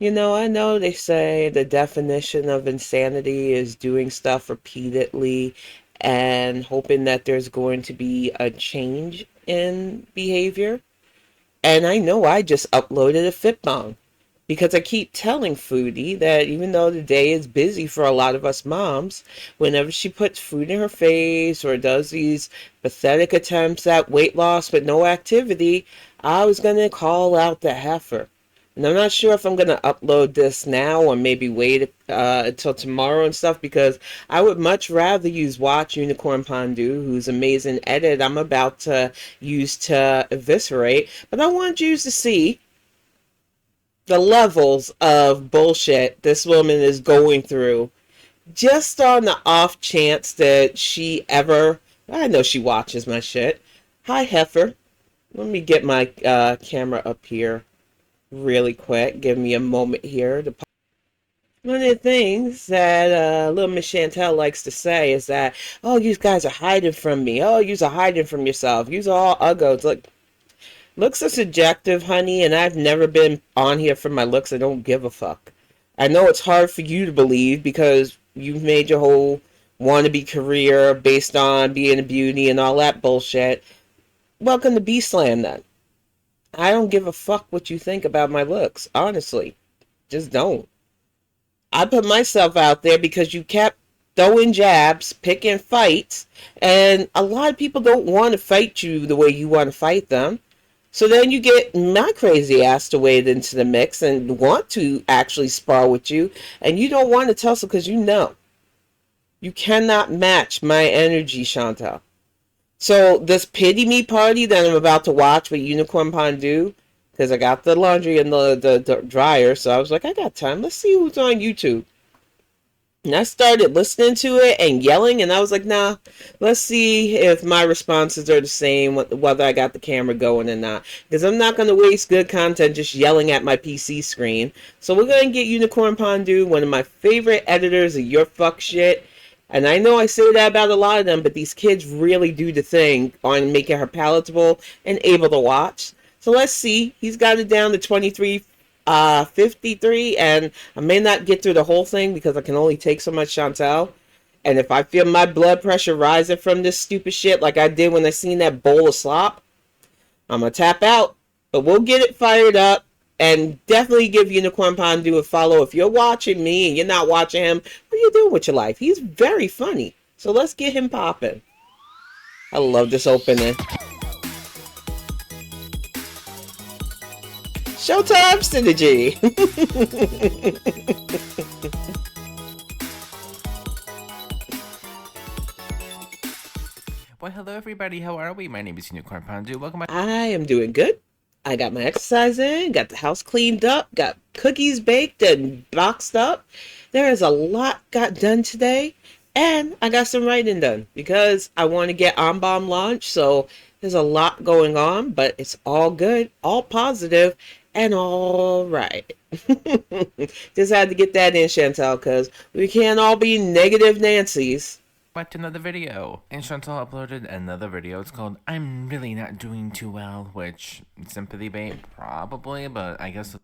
You know, I know they say the definition of insanity is doing stuff repeatedly and hoping that there's going to be a change in behavior. And I know I just uploaded a fit bomb because I keep telling Foodie that even though the day is busy for a lot of us moms, whenever she puts food in her face or does these pathetic attempts at weight loss but no activity, I was going to call out the heifer. And I'm not sure if I'm going to upload this now or maybe wait until tomorrow and stuff because I would much rather use Watch Unicorn Pondue, whose amazing edit I'm about to use to eviscerate. But I want you to see the levels of bullshit this woman is going through just on the off chance that she ever, I know she watches my shit. Hi, heifer. Let me get my camera up here really quick. Give me a moment here to. One of the things that little Miss Chantel likes to say is that, oh, you guys are hiding from me. Oh, you are hiding from yourself. You are all uggos. Like, looks are subjective, honey, and I've never been on here for my looks. I don't give a fuck. I know it's hard for you to believe because you've made your whole wannabe career based on being a beauty and all that bullshit. Welcome to Beastland, then. I don't give a fuck what you think about my looks, honestly. Just don't. I put myself out there because you kept throwing jabs, picking fights, and a lot of people don't want to fight you the way you want to fight them. So then you get my crazy ass to wade into the mix and want to actually spar with you, and you don't want to tussle because you know you cannot match my energy, Chantal. So this pity me party that I'm about to watch with Unicorn Pondue, because I got the laundry in the dryer, so I was like, I got time. Let's see who's on YouTube. And I started listening to it and yelling, and I was like, nah, let's see if my responses are the same, whether I got the camera going or not. Because I'm not going to waste good content just yelling at my PC screen. So we're going to get Unicorn Pondue, one of my favorite editors of your fuck shit. And I know I say that about a lot of them, but these kids really do the thing on making her palatable and able to watch. So let's see. He's got it down to 23 53, and I may not get through the whole thing because I can only take so much Chantel. And if I feel my blood pressure rising from this stupid shit like I did when I seen that bowl of slop, I'm gonna tap out. But we'll get it fired up and definitely give Unicorn Pondue a follow. If you're watching me and you're not watching him, what are you doing with your life? He's very funny. So let's get him popping. I love this opening. Showtime synergy. Well, hello everybody, how are we? My name is Unicorn Pondue. Welcome back. I am doing good. I got my exercise in, got the house cleaned up, got cookies baked and boxed up. There is a lot got done today, and I got some writing done because I want to get on bomb launched. So there's a lot going on, but it's all good, all positive, and all right. Just had to get that in, Chantal, because we can't all be negative Nancy's. Back to another video. And Chantal uploaded another video. It's called I'm Really Not Doing Too Well, which sympathy bait, probably, but I guess.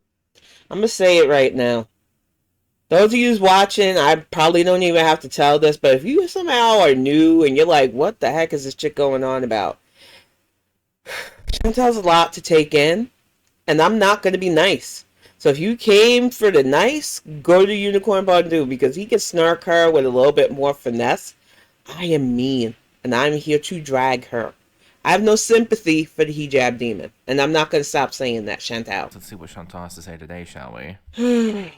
I'm gonna say it right now. Those of you watching, I probably don't even have to tell this, but if you somehow are new and you're like, what the heck is this chick going on about? Chantel's a lot to take in, and I'm not going to be nice. So if you came for the nice, go to Unicorn Pondue because he can snark her with a little bit more finesse. I am mean, and I'm here to drag her. I have no sympathy for the hijab demon, and I'm not going to stop saying that, Chantal. Let's see what Chantal has to say today, shall we? And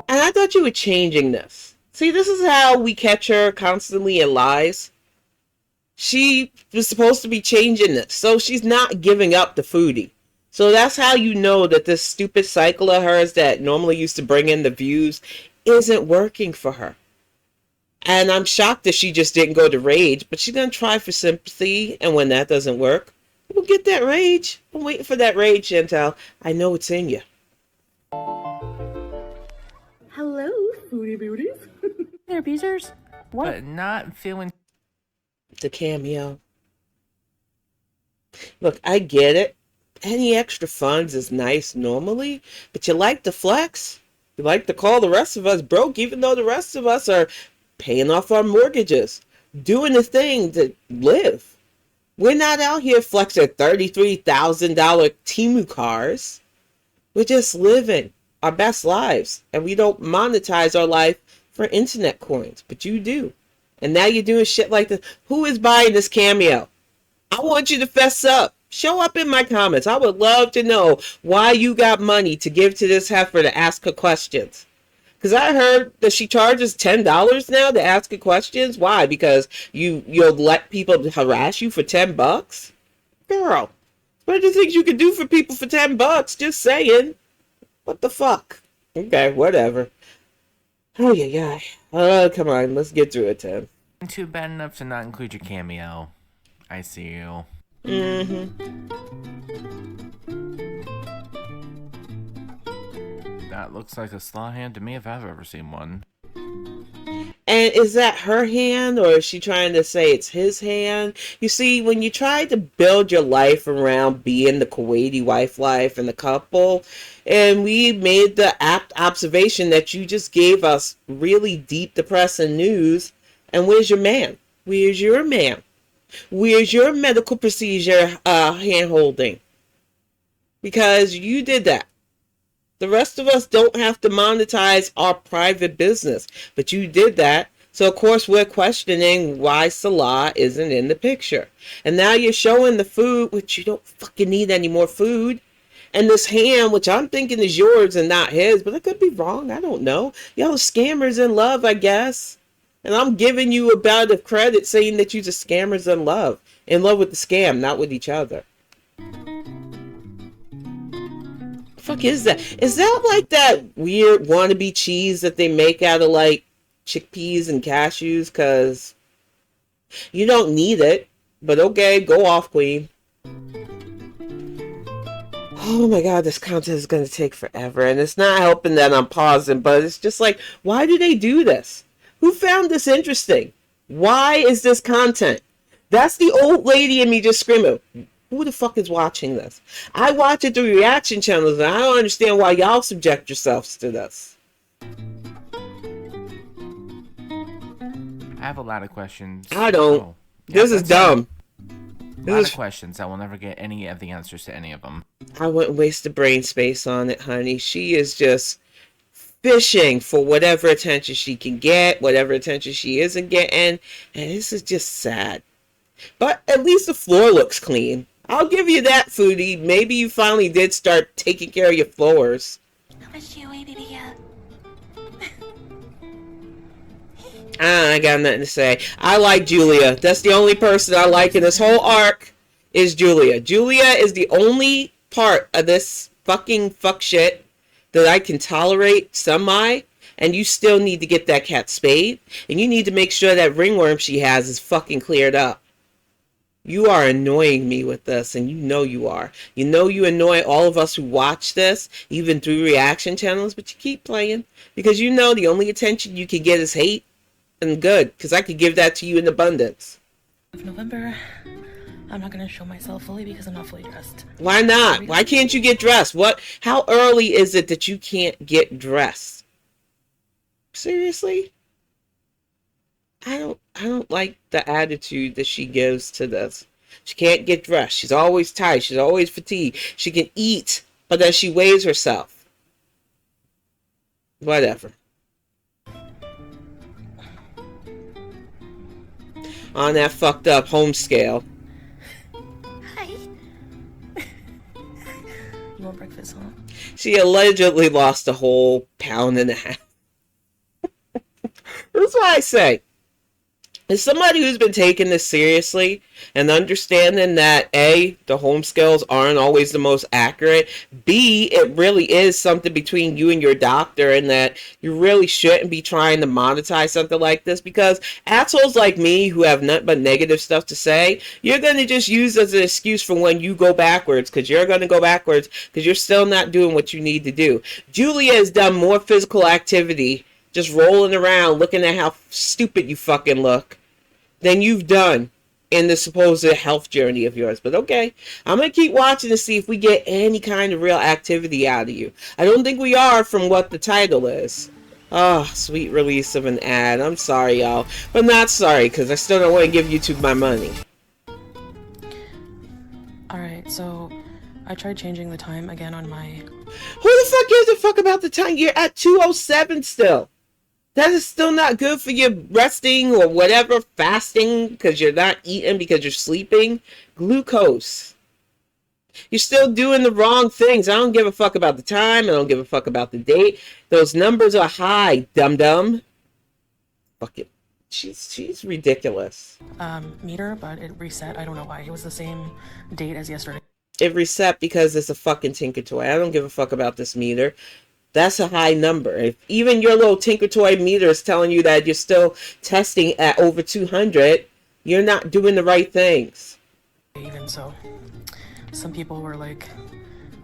I thought you were changing this. See, this is how we catch her constantly in lies. She was supposed to be changing this, so she's not giving up the foodie. So that's how you know that this stupid cycle of hers that normally used to bring in the views isn't working for her. And I'm shocked that she just didn't go to rage, but she's going to try for sympathy, and when that doesn't work, we'll get that rage. I'm waiting for that rage, Chantal. I know it's in you. Hello, foodie beauties. Hey, abusers. What? But not feeling. The cameo. Look, I get it. any extra funds is nice normally, but you like to flex. You like to call the rest of us broke, even though the rest of us are paying off our mortgages, doing the thing to live. We're not out here flexing $33,000 Timu cars. We're just living our best lives, and we don't monetize our life for internet coins, but you do. And now you're doing shit like this. Who is buying this cameo? I want you to fess up. Show up in my comments. I would love to know why you got money to give to this heifer to ask her questions. Because I heard that she charges $10 now to ask her questions. Why? Because you'll let people harass you for $10? Girl, what do you think you could do for people for $10? Just saying. What the fuck? Okay, whatever. Oh, yeah. Come on. Let's get through it, Tim. Too bad enough to not include your cameo. I see you. That looks like a slaw hand to me if I've ever seen one. And is that her hand, or is she trying to say it's his hand? You see, when you try to build your life around being the Kuwaiti wife life and the couple, and we made the apt observation that you just gave us really deep, depressing news, and where's your man? Where's your man? Where's your medical procedure hand holding? Because you did that. The rest of us don't have to monetize our private business, but you did that. So of course we're questioning why Salah isn't in the picture. And now you're showing the food, which you don't fucking need any more food. And this ham, which I'm thinking is yours and not his, but I could be wrong. I don't know. Y'all are scammers in love, I guess. And I'm giving you a bit of credit saying that you're just scammers in love with the scam, not with each other. Fuck is that? Is that like that weird wannabe cheese that they make out of like chickpeas and cashews? Because you don't need it. But okay, go off, queen. Oh my god, this content is going to take forever. And it's not helping that I'm pausing, but it's just like, why do they do this? Who found this interesting? Why is this content? That's the old lady in me just screaming. Who the fuck is watching this? I watch it through reaction channels, and I don't understand why y'all subject yourselves to this. I have a lot of questions. I don't. Oh. This is dumb. A lot of questions. I will never get any of the answers to any of them. I wouldn't waste the brain space on it, honey. She is just fishing for whatever attention she can get, whatever attention she isn't getting, and this is just sad. But at least the floor looks clean. I'll give you that, Foodie. Maybe you finally did start taking care of your floors. I got nothing to say. I like Julia. That's the only person I like in this whole arc is Julia. Julia is the only part of this fucking fuck shit that I can tolerate semi, and you still need to get that cat spayed, and you need to make sure that ringworm she has is fucking cleared up. You are annoying me with this, and you know you are. You know you annoy all of us who watch this, even through reaction channels, but you keep playing, because you know the only attention you can get is hate, and good, because I could give that to you in abundance. November, I'm not going to show myself fully because I'm not fully dressed. Why not? Why can't you get dressed? What? How early is it that you can't get dressed? Seriously? I don't like the attitude that she gives to this. She can't get dressed. She's always tired. She's always fatigued. She can eat, but then she weighs herself. Whatever. On that fucked up home scale. Hi. You want breakfast, huh? She allegedly lost a whole pound and a half. That's what I say. As somebody who's been taking this seriously and understanding that A, the home scales aren't always the most accurate, B, it really is something between you and your doctor, and that you really shouldn't be trying to monetize something like this, because assholes like me who have nothing but negative stuff to say, you're going to just use as an excuse for when you go backwards, because you're going to go backwards because you're still not doing what you need to do. Julia has done more physical activity just rolling around looking at how stupid you fucking look than you've done in the supposed health journey of yours. But okay, I'm going to keep watching to see if we get any kind of real activity out of you. I don't think we are from what the title is. Oh, sweet release of an ad. I'm sorry, y'all. But not sorry, because I still don't want to give YouTube my money. Alright, so I tried changing the time again on my... Who the fuck gives a fuck about the time? You're at 2:07 still. That is still not good for your resting or whatever, fasting, because you're not eating because you're sleeping. Glucose. You're still doing the wrong things. I don't give a fuck about the time. I don't give a fuck about the date. Those numbers are high, dum-dum. Fuck it. She's ridiculous. meter, but it reset. I don't know why. It was the same date as yesterday. It reset because it's a fucking Tinker Toy. I don't give a fuck about this meter. That's a high number. If even your little Tinker Toy meter is telling you that you're still testing at over 200, you're not doing the right things. Even so, some people were like,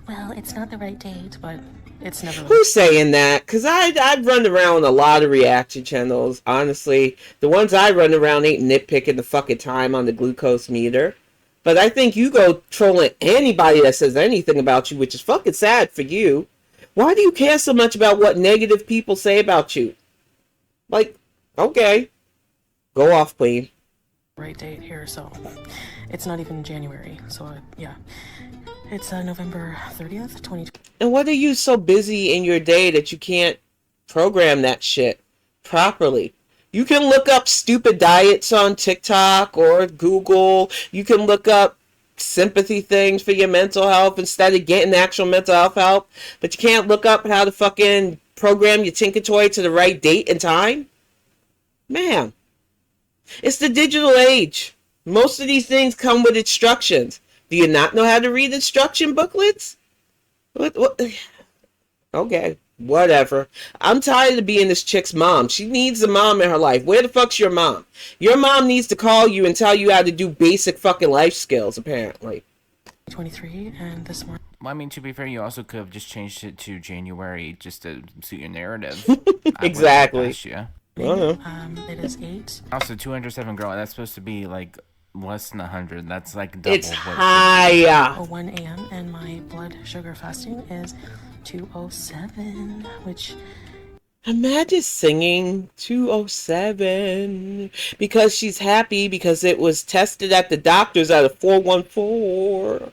well, it's not the right date, but it's never... Who's saying that? Because I've run around a lot of reaction channels. Honestly, the ones I run around ain't nitpicking the fucking time on the glucose meter. But I think you go trolling anybody that says anything about you, which is fucking sad for you. Why do you care so much about what negative people say about you? Like, okay. Go off, queen. Right date here, so it's not even January. So, yeah. It's November 30th, 2020. And what are you so busy in your day that you can't program that shit properly? You can look up stupid diets on TikTok or Google. You can look up sympathy things for your mental health instead of getting actual mental health help. But you can't look up how to fucking program your Tinker Toy to the right date and time? Man. It's the digital age. Most of these things come with instructions. Do you not know how to read instruction booklets? What? Okay, whatever. I'm tired of being this chick's mom. She needs a mom in her life. Where the fuck's your mom? Your mom needs to call you and tell you how to do basic fucking life skills, apparently. 23, and this morning... Well, I mean, to be fair, you also could have just changed it to January just to suit your narrative. Exactly. It is 8. Also, 207 girl, that's supposed to be like less than 100. That's like double. It's higher. 1 a.m. and my blood sugar fasting is 207, which... Imagine singing 207 because she's happy because it was tested at the doctor's at a 414.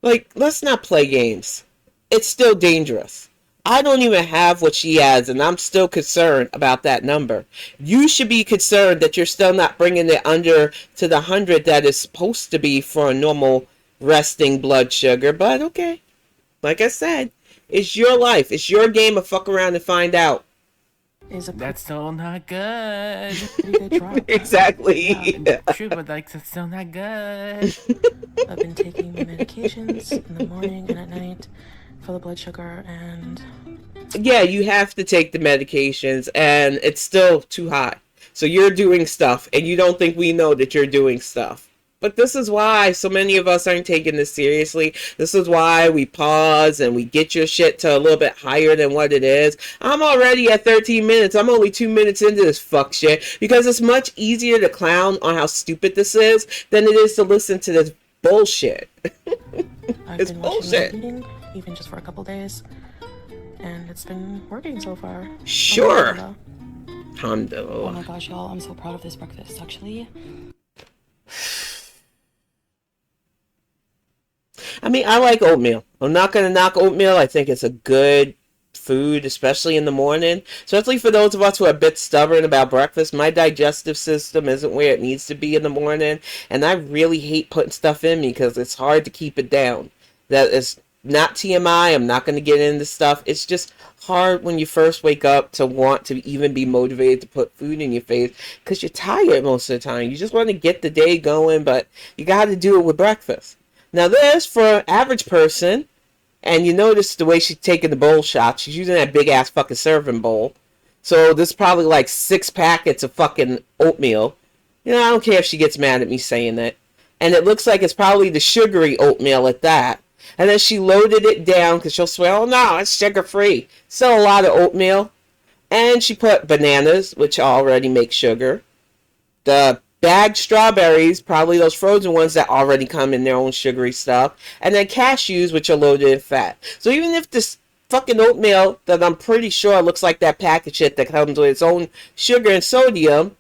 Like, let's not play games. It's still dangerous. I don't even have what she has, and I'm still concerned about that number. You should be concerned that you're still not bringing it under to the 100 that is supposed to be for a normal resting blood sugar. But okay, like I said, it's your life. It's your game of fuck around and find out. That's still not good. Pretty good drop. Exactly. Yeah, true, but like, that's still not good. I've been taking my medications in the morning and at night for the blood sugar, and yeah, you have to take the medications, and it's still too high. So you're doing stuff, and you don't think we know that you're doing stuff. But this is why so many of us aren't taking this seriously. This is why we pause and we get your shit to a little bit higher than what it is. I'm already at 13 minutes. I'm only 2 minutes into this fuck shit because it's much easier to clown on how stupid this is than it is to listen to this bullshit. It's been bullshit. watching my reading, even just for a couple days, and it's been working so far. Sure. Oh my gosh, y'all, I'm so proud of this breakfast, actually. I mean, I like oatmeal. I'm not going to knock oatmeal. I think it's a good food, especially in the morning. Especially for those of us who are a bit stubborn about breakfast. My digestive system isn't where it needs to be in the morning. And I really hate putting stuff in me because it's hard to keep it down. That is not TMI. I'm not going to get into stuff. It's just hard when you first wake up to want to even be motivated to put food in your face because you're tired most of the time. You just want to get the day going, but you got to do it with breakfast. Now this, for an average person, and you notice the way she's taking the bowl shot, she's using that big-ass fucking serving bowl. So this is probably like 6 packets of fucking oatmeal. You know, I don't care if she gets mad at me saying that. And it looks like it's probably the sugary oatmeal at that. And then she loaded it down because she'll swear, oh no, it's sugar-free. Still a lot of oatmeal. And she put bananas, which already make sugar. The bagged strawberries, probably those frozen ones that already come in their own sugary stuff, and then cashews, which are loaded in fat. So even if this fucking oatmeal that I'm pretty sure looks like that package shit that comes with its own sugar and sodium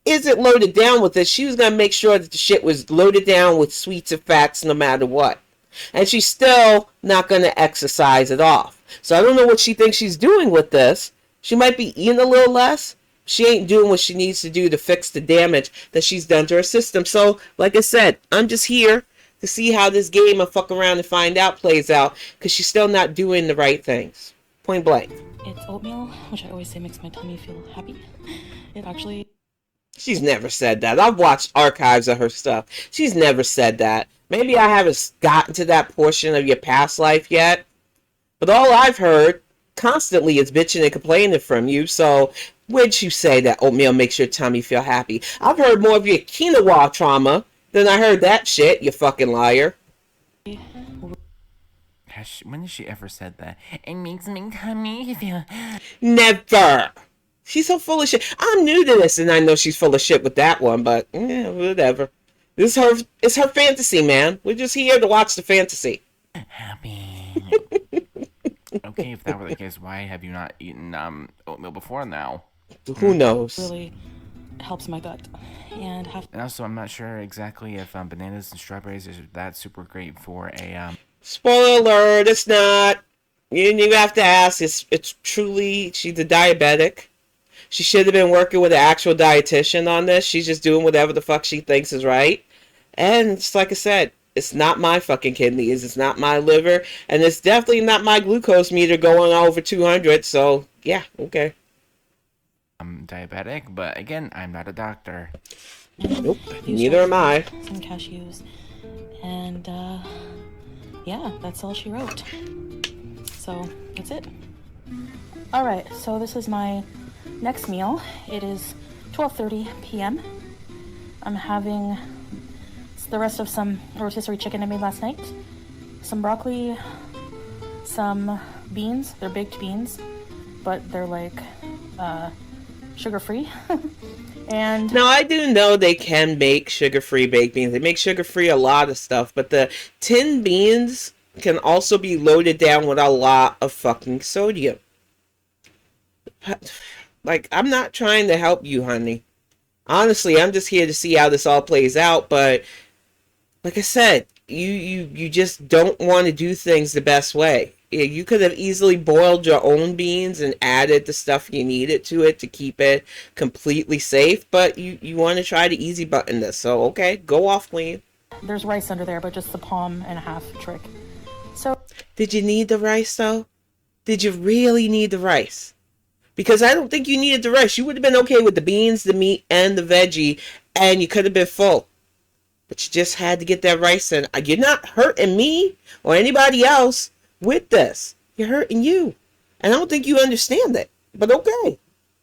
isn't loaded down with it, she was gonna make sure that the shit was loaded down with sweets and fats no matter what. And she's still not gonna exercise it off. So I don't know what she thinks she's doing with this. She might be eating a little less. She ain't doing what she needs to do to fix the damage that she's done to her system. So, like I said, I'm just here to see how this game of fuck around and find out plays out, because she's still not doing the right things. Point blank. It's oatmeal, which I always say makes my tummy feel happy. It actually... She's never said that. I've watched archives of her stuff. She's never said that. Maybe I haven't gotten to that portion of your past life yet. But all I've heard constantly is bitching and complaining from you. So where'd you say that oatmeal makes your tummy feel happy? I've heard more of your quinoa trauma than I heard that shit, you fucking liar. When has she ever said that? It makes my tummy feel... Never. She's so full of shit. I'm new to this, and I know she's full of shit with that one, but yeah, whatever. It's her fantasy, man. We're just here to watch the fantasy. Happy. Okay, if that were the case, why have you not eaten oatmeal before now? Who knows? really helps my gut. And also, I'm not sure exactly if bananas and strawberries is that super great for a Spoiler alert, it's not. You have to ask. It's truly, she's a diabetic. She should have been working with an actual dietitian on this. She's just doing whatever the fuck she thinks is right. And it's like I said, it's not my fucking kidneys. It's not my liver. And it's definitely not my glucose meter going over 200. So, yeah, okay. I'm diabetic, but again, I'm not a doctor. Nope, neither am I. some cashews. And, yeah, that's all she wrote. So, that's it. Alright, so this is my next meal. It is 12:30 p.m. I'm having the rest of some rotisserie chicken I made last night, some broccoli, some beans. They're baked beans, but they're like sugar-free. And now I do know they can make sugar-free baked beans. They make sugar-free a lot of stuff, but the tin beans can also be loaded down with a lot of fucking sodium. Like, I'm not trying to help you, honey. Honestly, I'm just here to see how this all plays out, but like I said, you just don't want to do things the best way. You could have easily boiled your own beans and added the stuff you needed to it to keep it completely safe, but you want to try to easy button this. So, okay, go off, queen. there's rice under there, but just the palm and a half trick. So Did you need the rice, though? Did you really need the rice? Because I don't think you needed the rice. You would have been okay with the beans, the meat, and the veggie, and you could have been full. But you just had to get that rice in. You're not hurting me or anybody else with this. You're hurting you. And I don't think you understand that. But okay.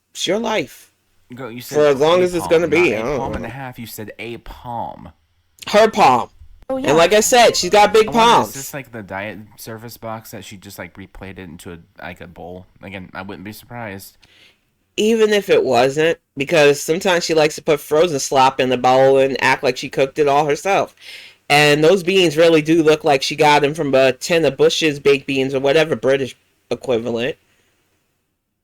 It's your life. Girl, you said For as long a as it's going to palm, be. not I a don't palm know. and a half. You said a palm. Her palm. oh yeah, And like I said, she's got big I wonder, palms. is this like the diet service box that she just like replayed it into a bowl? Again, I wouldn't be surprised. Even if it wasn't, because sometimes she likes to put frozen slop in the bowl and act like she cooked it all herself. And those beans really do look like she got them from a tin of Bush's baked beans or whatever British equivalent.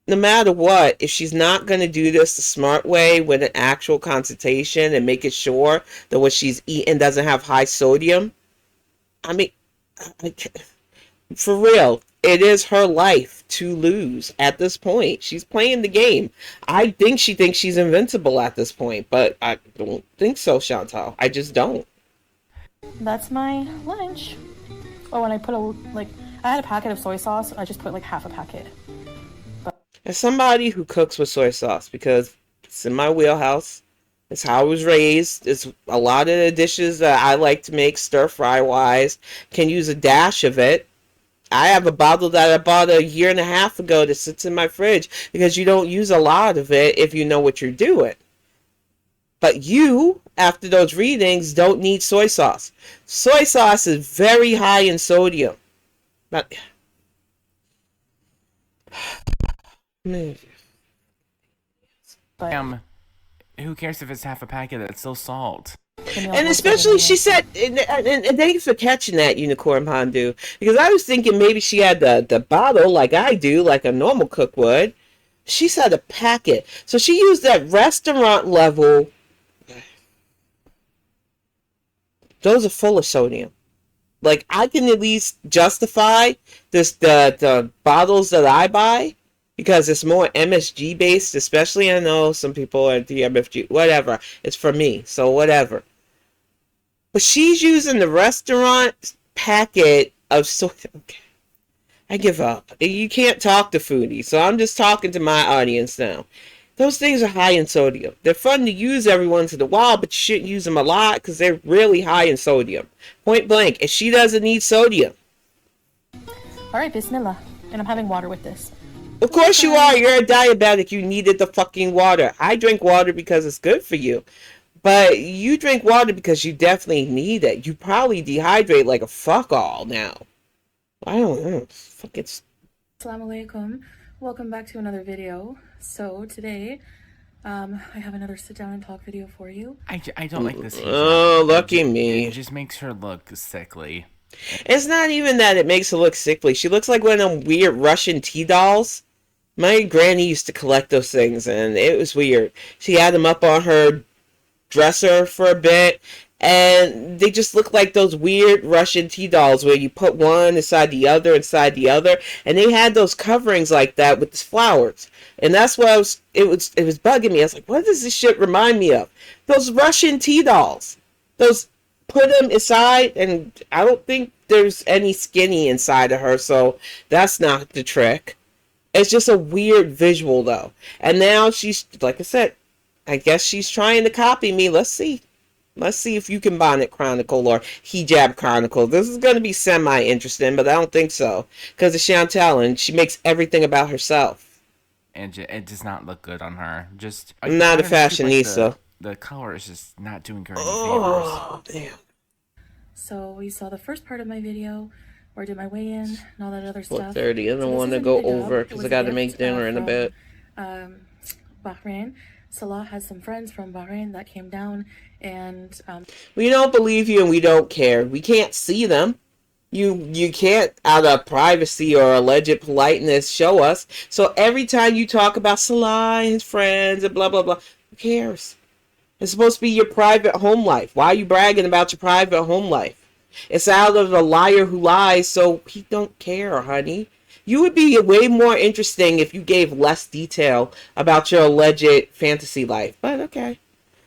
No matter what, if she's not going to do this the smart way with an actual consultation and making sure that what she's eating doesn't have high sodium, I mean, for real, it is her life to lose at this point. She's playing the game. I think she thinks she's invincible at this point, but I don't think so, Chantal. I just don't. that's my lunch. Oh, and I put I had a packet of soy sauce. I just put like half a packet. As somebody who cooks with soy sauce, because it's in my wheelhouse, it's how I was raised, it's a lot of the dishes that I like to make stir-fry wise, can use a dash of it. I have a bottle that I bought a year and a half ago that sits in my fridge because you don't use a lot of it if you know what you're doing. But you, after those readings, don't need soy sauce. Soy sauce is very high in sodium. But But Who cares if it's half a packet? It's still salt. And especially, she said, and thanks for catching that, Unicorn Pondue, because I was thinking maybe she had the bottle like I do, like a normal cook would. She said a packet. So she used that restaurant level. Those are full of sodium. Like, I can at least justify the bottles that I buy because it's more MSG based, especially I know some people are DMFG, whatever. It's for me, so whatever. But she's using the restaurant packet of sodium. Okay. I give up. You can't talk to foodies, so I'm just talking to my audience now. Those things are high in sodium. They're fun to use every once in a while, but you shouldn't use them a lot because they're really high in sodium. Point blank. And she doesn't need sodium. Alright, bismillah. And I'm having water with this. Of course you are. You're a diabetic. You needed the fucking water. I drink water because it's good for you. But you drink water because you definitely need it. You probably dehydrate like a fuck all now. I don't know. Fuck it. Assalamu alaikum. Welcome back to another video. So today, I have another sit down and talk video for you. I don't like this. Oh, lucky me. It just makes her look sickly. It's not even that it makes her look sickly. She looks like one of them weird Russian tea dolls. My granny used to collect those things, and it was weird. She had them up on her dresser for a bit, and they just look like those weird Russian tea dolls where you put one inside the other, and they had those coverings like that with the flowers. And that's what it was bugging me. I was like, what does this shit remind me of? Those Russian tea dolls. Those, put them aside, and I don't think there's any skinny inside of her, so that's not the trick. It's just a weird visual, though. And now she's, like I said, I guess she's trying to copy me. Let's see. Let's see if you can Bonnet Chronicle or Hijab Chronicle. This is going to be semi-interesting, but I don't think so. Because of Chantel, and she makes everything about herself. And it does not look good on her. Just I'm not a fashionista. Like the color is just not doing her any favors. Damn. So we saw the first part of my video where I did my weigh-in and all that other stuff. 4:30. I don't want to go over because I got to make dinner in a bit. Bahrain. Salah has some friends from Bahrain that came down, and we don't believe you and we don't care. We can't see them. You can't, out of privacy or alleged politeness, show us. So every time you talk about Salah and his friends and blah, blah, blah, who cares? It's supposed to be your private home life. Why are you bragging about your private home life? It's out of a liar who lies, so he don't care, honey. You would be way more interesting if you gave less detail about your alleged fantasy life. But okay.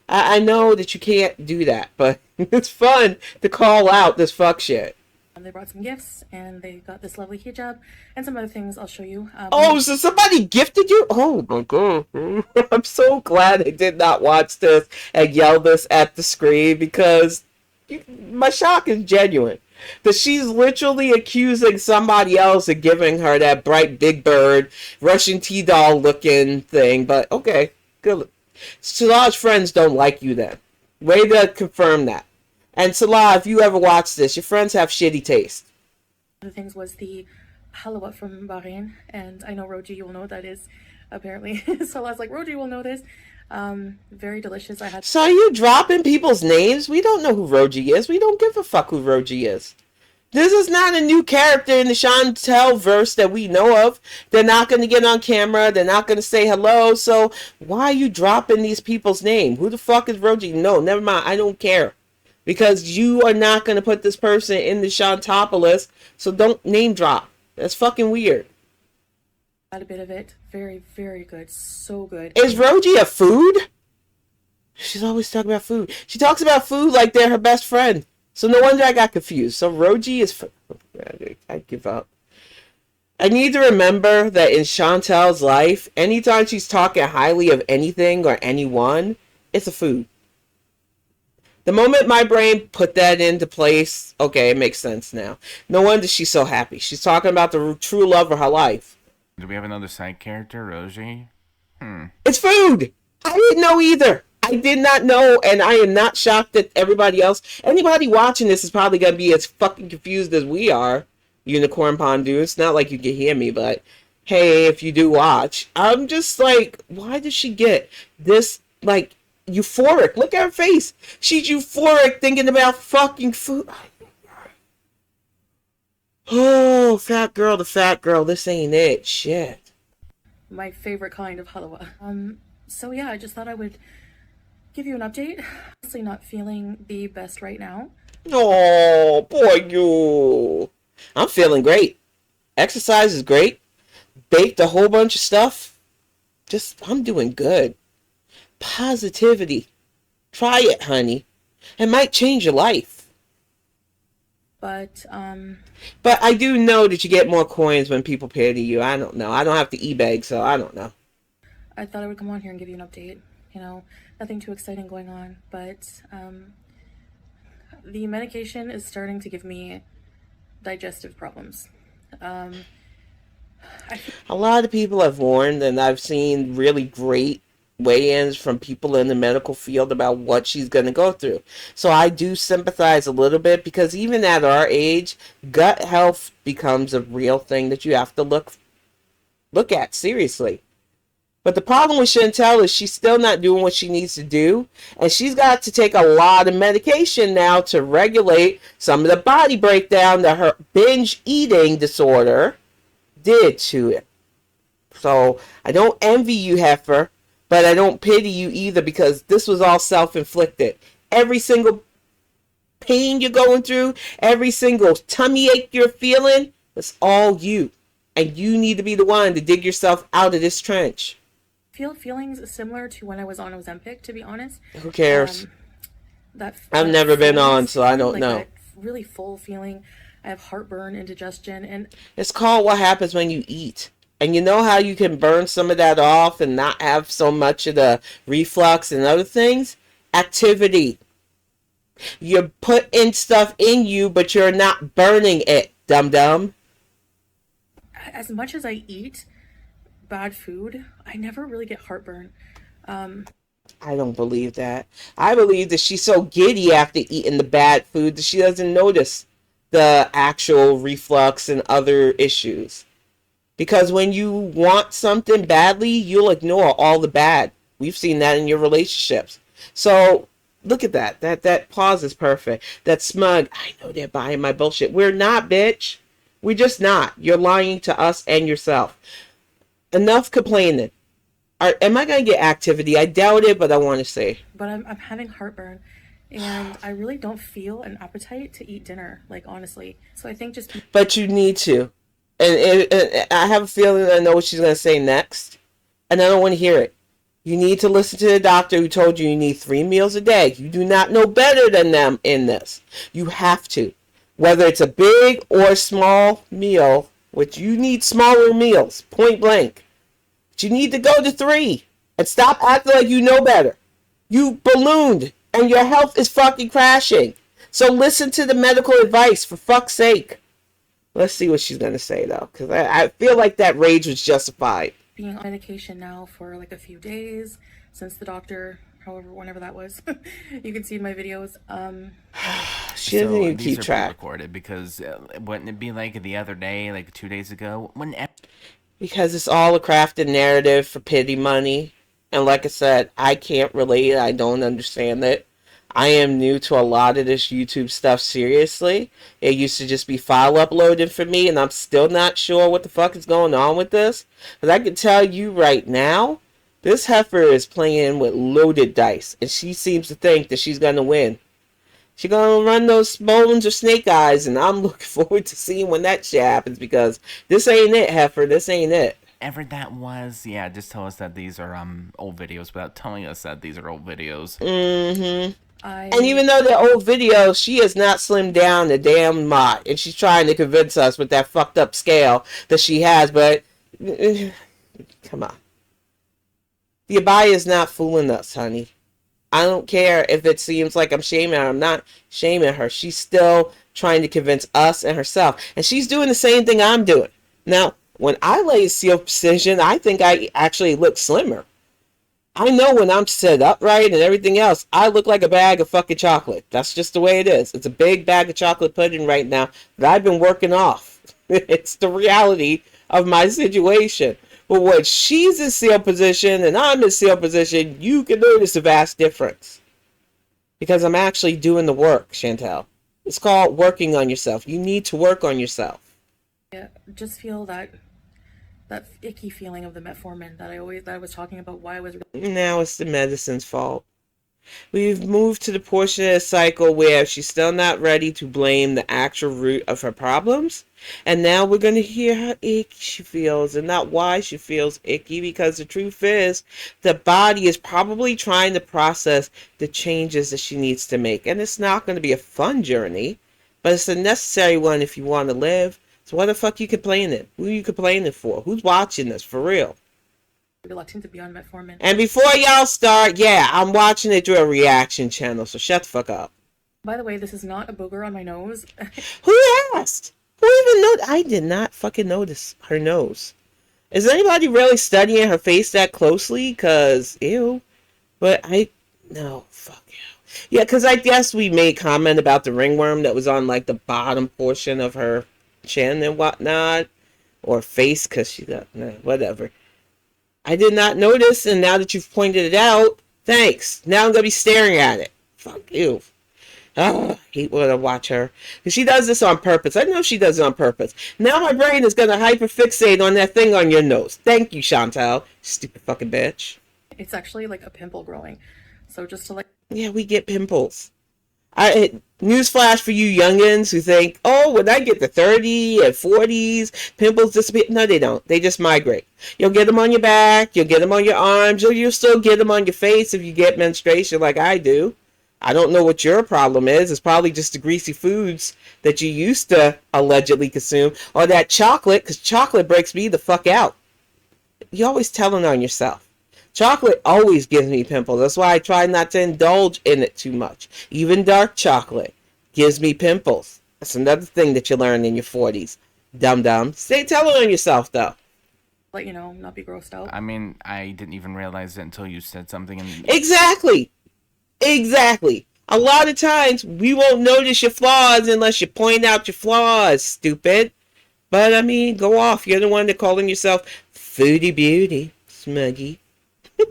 I know that you can't do that, but it's fun to call out this fuck shit. They brought some gifts, and they got this lovely hijab, and some other things I'll show you. Oh, so somebody gifted you? Oh my god. I'm so glad I did not watch this and yell this at the screen, because my shock is genuine. That she's literally accusing somebody else of giving her that bright big bird, Russian tea doll looking thing, but okay, good. Salah's friends don't like you then. Way to confirm that. And Salah, if you ever watch this, your friends have shitty taste. One of the things was the halwa from Bahrain, and I know Roji, you will know what that is, apparently. Salah's like, Roji will know this. Very delicious. So are you dropping people's names? We don't know who Roji is. We don't give a fuck who Roji is. This is not a new character in the Chantel verse that we know of. They're not going to get on camera. They're not going to say hello. So why are you dropping these people's name? Who the fuck is Roji? No, never mind. I don't care. Because you are not going to put this person in the Shantopolis. So don't name drop. That's fucking weird. Had a bit of it. Very, very good. So good. Is Roji a food? She's always talking about food. She talks about food like they're her best friend. So no wonder I got confused. So Roji is... I give up. I need to remember that in Chantel's life, anytime she's talking highly of anything or anyone, it's a food. The moment my brain put that into place, okay, it makes sense now. No wonder she's so happy. She's talking about the true love of her life. Do we have another side character, Roji? It's food! I didn't know either. I did not know, and I am not shocked that everybody else... Anybody watching this is probably going to be as fucking confused as we are, Unicorn Pondue. It's not like you can hear me, but hey, if you do watch. I'm just like, why does she get this, like, euphoric. Look at her face. She's euphoric thinking about fucking food. Oh, fat girl, the fat girl. This ain't it. Shit. My favorite kind of halwa. So yeah, I just thought I would give you an update. Honestly, not feeling the best right now. Oh, boy, you. I'm feeling great. Exercise is great. Baked a whole bunch of stuff. I'm doing good. Positivity. Try it, honey. It might change your life. But I do know that you get more coins when people pay to you. I don't know. I don't have to e-bag, so I don't know. I thought I would come on here and give you an update. You know, nothing too exciting going on, but the medication is starting to give me digestive problems. A lot of people have warned, and I've seen really great weigh-ins from people in the medical field about what she's going to go through. So I do sympathize a little bit, because even at our age, gut health becomes a real thing that you have to look at seriously. But the problem with Chantel is she's still not doing what she needs to do, and she's got to take a lot of medication now to regulate some of the body breakdown that her binge eating disorder did to it. So I don't envy you, heifer, but I don't pity you either, because this was all self-inflicted. Every single pain you're going through, every single tummy ache you're feeling, it's all you. And you need to be the one to dig yourself out of this trench. Feel feelings similar to when I was on Ozempic, to be honest. Who cares? I've never been on, so I don't know. That really full feeling. I have heartburn, indigestion, and it's called what happens when you eat. And you know how you can burn some of that off and not have so much of the reflux and other things? Activity. You're putting stuff in you, but you're not burning it, dum-dum. As much as I eat bad food, I never really get heartburn. I don't believe that. I believe that she's so giddy after eating the bad food that she doesn't notice the actual reflux and other issues. Because when you want something badly, you'll ignore all the bad. We've seen that in your relationships. So look at that. That pause is perfect. That smug, I know they're buying my bullshit. We're not, bitch. We're just not. You're lying to us and yourself. Enough complaining. Am I going to get activity? I doubt it, but I want to say. But I'm having heartburn, and I really don't feel an appetite to eat dinner, like, honestly. So I think just... But you need to. And I have a feeling I know what she's going to say next. And I don't want to hear it. You need to listen to the doctor who told you need 3 meals a day. You do not know better than them in this. You have to. Whether it's a big or small meal, which you need smaller meals, point blank. But you need to go to 3. And stop acting like you know better. You ballooned. And your health is fucking crashing. So listen to the medical advice, for fuck's sake. Let's see what she's going to say, though, because I feel like that rage was justified. Being on medication now for like a few days since the doctor, whenever that was, you can see in my videos. She doesn't even keep track. Recorded because wouldn't it be like the other day, like 2 days ago, because it's all a crafted narrative for pity money, and like I said, I can't relate. I don't understand it. I am new to a lot of this YouTube stuff, seriously. It used to just be file uploading for me, and I'm still not sure what the fuck is going on with this. But I can tell you right now, this heifer is playing with loaded dice, and she seems to think that she's going to win. She's going to run those bones or snake eyes, and I'm looking forward to seeing when that shit happens, because this ain't it, heifer. This ain't it. Ever that was, yeah, just tell us that these are old videos without telling us that these are old videos. Mm-hmm. And even though they're old videos, she has not slimmed down a damn lot. And she's trying to convince us with that fucked up scale that she has. But, come on. The abaya is not fooling us, honey. I don't care if it seems like I'm shaming her. I'm not shaming her. She's still trying to convince us and herself. And she's doing the same thing I'm doing. Now, when I lay seal precision, I think I actually look slimmer. I know when I'm set up right and everything else, I look like a bag of fucking chocolate. That's just the way it is. It's a big bag of chocolate pudding right now that I've been working off. It's the reality of my situation. But when she's in seal position and I'm in seal position, you can notice a vast difference. Because I'm actually doing the work, Chantel. It's called working on yourself. You need to work on yourself. Yeah, just feel that icky feeling of the metformin that I was talking about. Why I was Now it's the medicine's fault. We've moved to the portion of the cycle where she's still not ready to blame the actual root of her problems. And now we're going to hear how icky she feels and not why she feels icky, because the truth is the body is probably trying to process the changes that she needs to make. And it's not going to be a fun journey, but it's a necessary one if you want to live. So what the fuck you complaining? Who are you complaining for? Who's watching this for real? reluctant to be on metformin. And before y'all start, yeah, I'm watching it through a reaction channel, so shut the fuck up. By the way, this is not a booger on my nose. Who asked? Who even know? I did not fucking notice her nose. Is anybody really studying her face that closely? Cause ew. But no, fuck you. Yeah, cause I guess we made comment about the ringworm that was on like the bottom portion of her chin and whatnot, or face, cause she got whatever. I did not notice, and now that you've pointed it out, thanks. Now I'm gonna be staring at it. Fuck you. Oh, I hate when I watch her. Because she does this on purpose. I know she does it on purpose. Now my brain is going to hyperfixate on that thing on your nose. Thank you, Chantal. Stupid fucking bitch. It's actually like a pimple growing. So just to like... Yeah, we get pimples. Newsflash for you youngins who think, oh, when I get to 30 and 40s, pimples disappear. No, they don't. They just migrate. You'll get them on your back. You'll get them on your arms. Or you'll still get them on your face if you get menstruation like I do. I don't know what your problem is. It's probably just the greasy foods that you used to allegedly consume. Or that chocolate, because chocolate breaks me the fuck out. You're always telling on yourself. Chocolate always gives me pimples. That's why I try not to indulge in it too much. Even dark chocolate gives me pimples. That's another thing that you learn in your 40s. Dum-dum. Stay telling on yourself, though. Let you know, not be grossed out. I mean, I didn't even realize it until you said something. And Exactly. Exactly. A lot of times we won't notice your flaws unless you point out your flaws, stupid. But I mean, go off. You're the one that calling yourself foodie beauty, smuggy.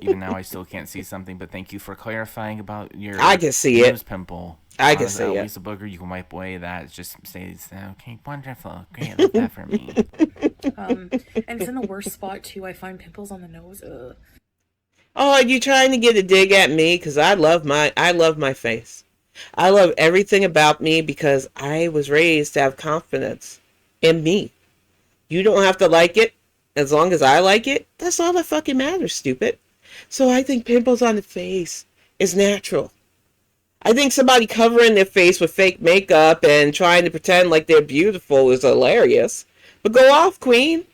even now, I still can't see something. But thank you for clarifying about your. I can see nose it. Pimple. I can see at it. least a booger, you can wipe away that. It just says, okay, wonderful, great, love that for me. And it's in the worst spot too. I find pimples on the nose. Ugh. Oh, are you trying to get a dig at me? Because I love my face. I love everything about me because I was raised to have confidence in me. You don't have to like it. As long as I like it, that's all that fucking matters, stupid. So I think pimples on the face is natural. I think somebody covering their face with fake makeup and trying to pretend like they're beautiful is hilarious. But go off, queen.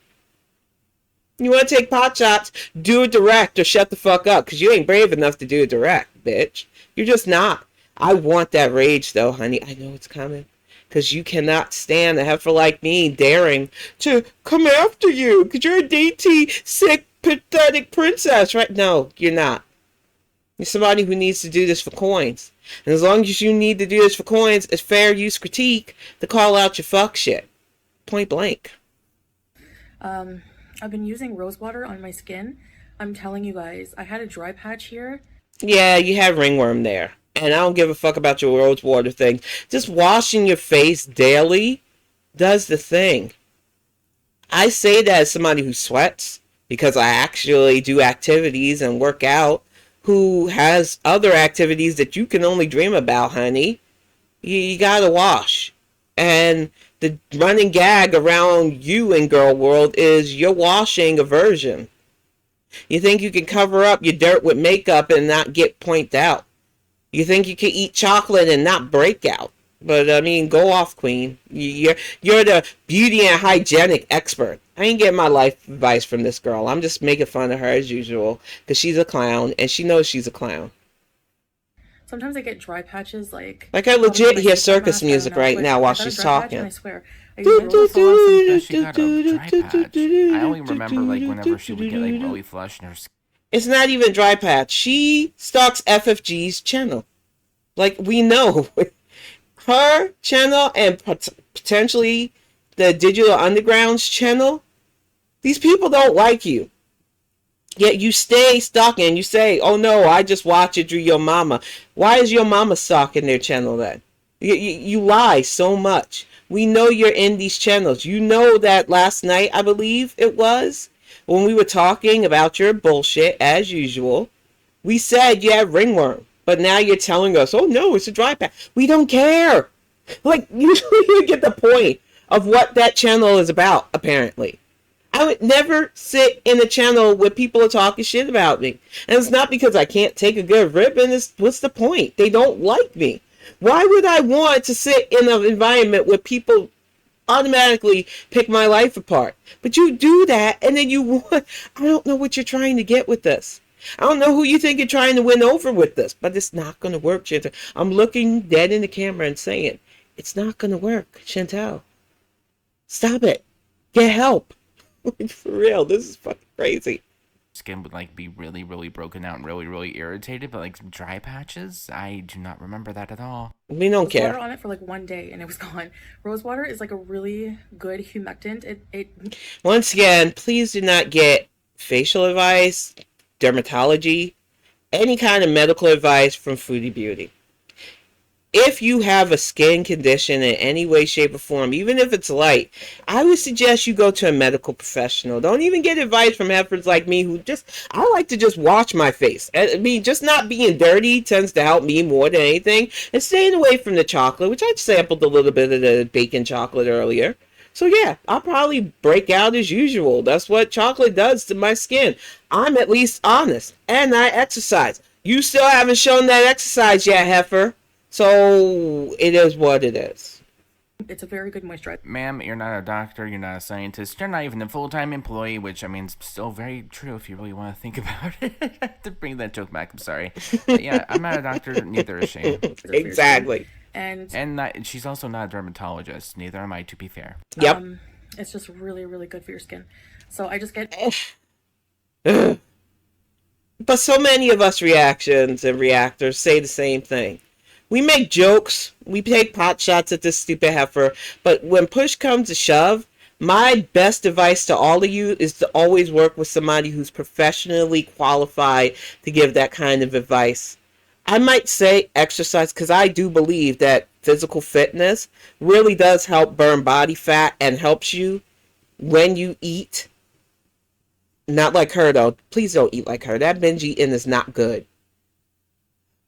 You want to take pot shots, do it direct or shut the fuck up, because you ain't brave enough to do it direct, bitch. You're just not. I want that rage, though, honey. I know it's coming. Because you cannot stand a heifer like me daring to come after you, because you're a dainty, sick, pathetic princess, right? No, you're not. You're somebody who needs to do this for coins. And as long as you need to do this for coins, it's fair use critique to call out your fuck shit. Point blank. I've been using rose water on my skin. I'm telling you guys, I had a dry patch here. Yeah, you have ringworm there. And I don't give a fuck about your rose water thing. Just washing your face daily does the thing. I say that as somebody who sweats, because I actually do activities and work out, who has other activities that you can only dream about, honey. You gotta wash. And the running gag around you in girl world is you're washing aversion. You think you can cover up your dirt with makeup and not get pointed out. You think you can eat chocolate and not break out. But I mean, go off, queen. You're the beauty and hygienic expert. I ain't getting my life advice from this girl. I'm just making fun of her as usual because she's a clown and she knows she's a clown. Sometimes I get dry patches like I legit hear circus music right now while she's talking. I swear. I used to Yeah, she got a dry patch. I only remember like whenever she would get like really flushed and her skin. It's not even dry patch. She stalks FFG's channel. Like, we know. Her channel and potentially the Digital Underground's channel, these people don't like you. Yet you stay stalking. You say, "Oh no, I just watch it through your mama." Why is your mama stalking their channel then? You lie so much. We know you're in these channels. You know that last night, I believe it was, when we were talking about your bullshit as usual, we said you have ringworm, but now you're telling us, "Oh no, it's a dry pack." We don't care. Like, you get the point of what that channel is about, apparently. I would never sit in a channel where people are talking shit about me. And it's not because I can't take a good ribbon. It's, what's the point? They don't like me. Why would I want to sit in an environment where people automatically pick my life apart? But you do that, and then you want... I don't know what you're trying to get with this. I don't know who you think you're trying to win over with this, but it's not going to work, Chantel. I'm looking dead in the camera and saying, it's not going to work, Chantel. Stop it. Get help. For real, this is fucking crazy. Skin would like be really, really broken out and really, really irritated, but like some dry patches, I do not remember that at all. We don't care. Water on it for like 1 day and it was gone. Rose water is like a really good humectant. It Once again, please do not get facial advice, dermatology, any kind of medical advice from Foodie Beauty. If you have a skin condition in any way, shape, or form, even if it's light, I would suggest you go to a medical professional. Don't even get advice from heifers like me who I like to just wash my face. I mean, just not being dirty tends to help me more than anything. And staying away from the chocolate, which I sampled a little bit of the bacon chocolate earlier. So yeah, I'll probably break out as usual. That's what chocolate does to my skin. I'm at least honest. And I exercise. You still haven't shown that exercise yet, heifer. So it is what it is. It's a very good moisturizer. Ma'am, you're not a doctor, you're not a scientist, you're not even a full-time employee, which, I mean, is still very true if you really want to think about it. I have to bring that joke back, I'm sorry. But yeah, I'm not a doctor, neither is she. Exactly. And she's also not a dermatologist, neither am I, to be fair. Yep. It's just really, really good for your skin. So I just get... But so many of us reactions and reactors say the same thing. We make jokes, we take pot shots at this stupid heifer, but when push comes to shove, my best advice to all of you is to always work with somebody who's professionally qualified to give that kind of advice. I might say exercise because I do believe that physical fitness really does help burn body fat and helps you when you eat. Not like her though. Please don't eat like her. That binge eating is not good.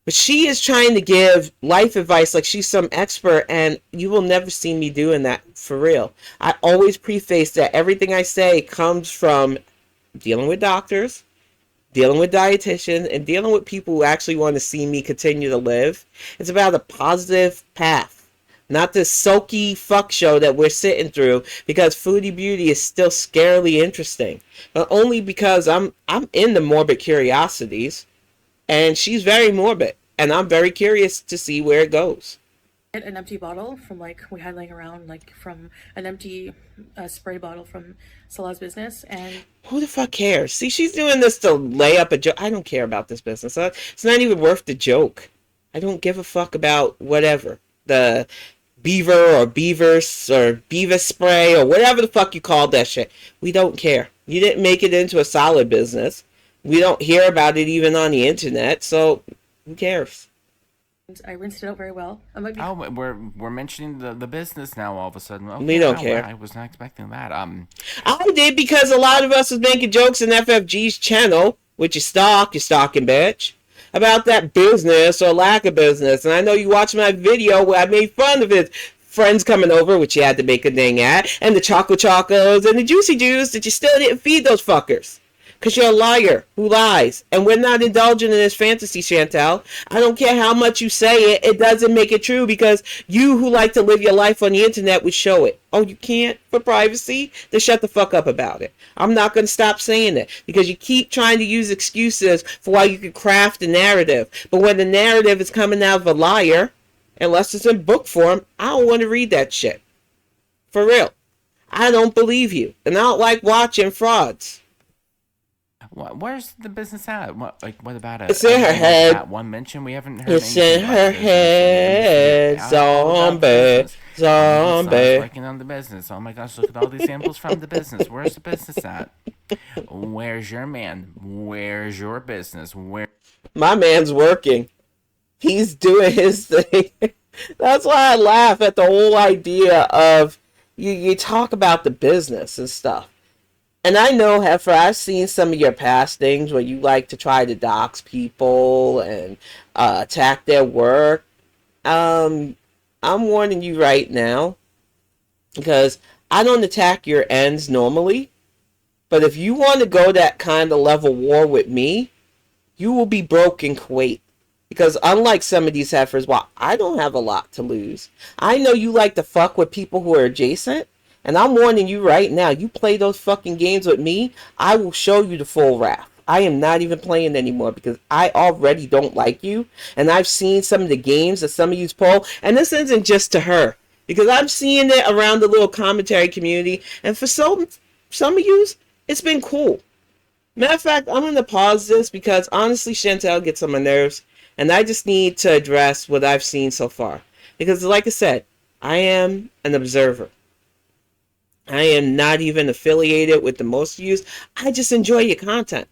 But she is trying to give life advice like she's some expert, and you will never see me doing that for real. I always preface that everything I say comes from dealing with doctors, dealing with dietitians, and dealing with people who actually want to see me continue to live. It's about a positive path, not this sulky fuck show that we're sitting through because Foodie Beauty is still scarily interesting. But only because I'm into morbid curiosities. And she's very morbid, and I'm very curious to see where it goes. An empty bottle from like we had laying around, like from an empty spray bottle from Salah's business, and who the fuck cares? See, she's doing this to lay up a joke. I don't care about this business. It's not even worth the joke. I don't give a fuck about whatever the beaver or beavers or beaver spray or whatever the fuck you call that shit. We don't care. You didn't make it into a solid business. We don't hear about it even on the internet, so who cares? I rinsed it out very well. Oh, we're mentioning the business now all of a sudden. Okay, we don't care. I was not expecting that. I did because a lot of us was making jokes in FFG's channel, which you stalking bitch, about that business or lack of business. And I know you watched my video where I made fun of his friends coming over, which you had to make a ding at, and the chocos and the juicy juice that you still didn't feed those fuckers. Because you're a liar who lies. And we're not indulging in this fantasy, Chantel. I don't care how much you say it. It doesn't make it true because you who like to live your life on the internet would show it. Oh, you can't for privacy? Then shut the fuck up about it. I'm not going to stop saying it because you keep trying to use excuses for why you can craft a narrative. But when the narrative is coming out of a liar, unless it's in book form, I don't want to read that shit. For real. I don't believe you. And I don't like watching frauds. Where's the business at? What about it? It's in her Other than like head. that one mention, we haven't heard It's anything in about the her business. I mean, we used to hear head. all about the Zombie. business. Oh my God, Sloan's Zombie. working on the business. Oh my gosh, look at all these samples from the business. Where's the business at? Where's your man? Where's your business? Where? My man's working. He's doing his thing. That's why I laugh at the whole idea of you talk about the business and stuff. And I know, Heifer, I've seen some of your past things where you like to try to dox people and attack their work. Um, I'm warning you right now because I don't attack your ends normally. But if you want to go that kind of level war with me, you will be broke in Kuwait. Because unlike some of these heifers, well, I don't have a lot to lose. I know you like to fuck with people who are adjacent. And I'm warning you right now, you play those fucking games with me, I will show you the full wrath. I am not even playing anymore because I already don't like you. And I've seen some of the games that some of you pull. And this isn't just to her. Because I'm seeing it around the little commentary community. And for some of you, it's been cool. Matter of fact, I'm going to pause this because honestly, Chantel gets on my nerves. And I just need to address what I've seen so far. Because like I said, I am an observer. I am not even affiliated with the most of you. I just enjoy your content.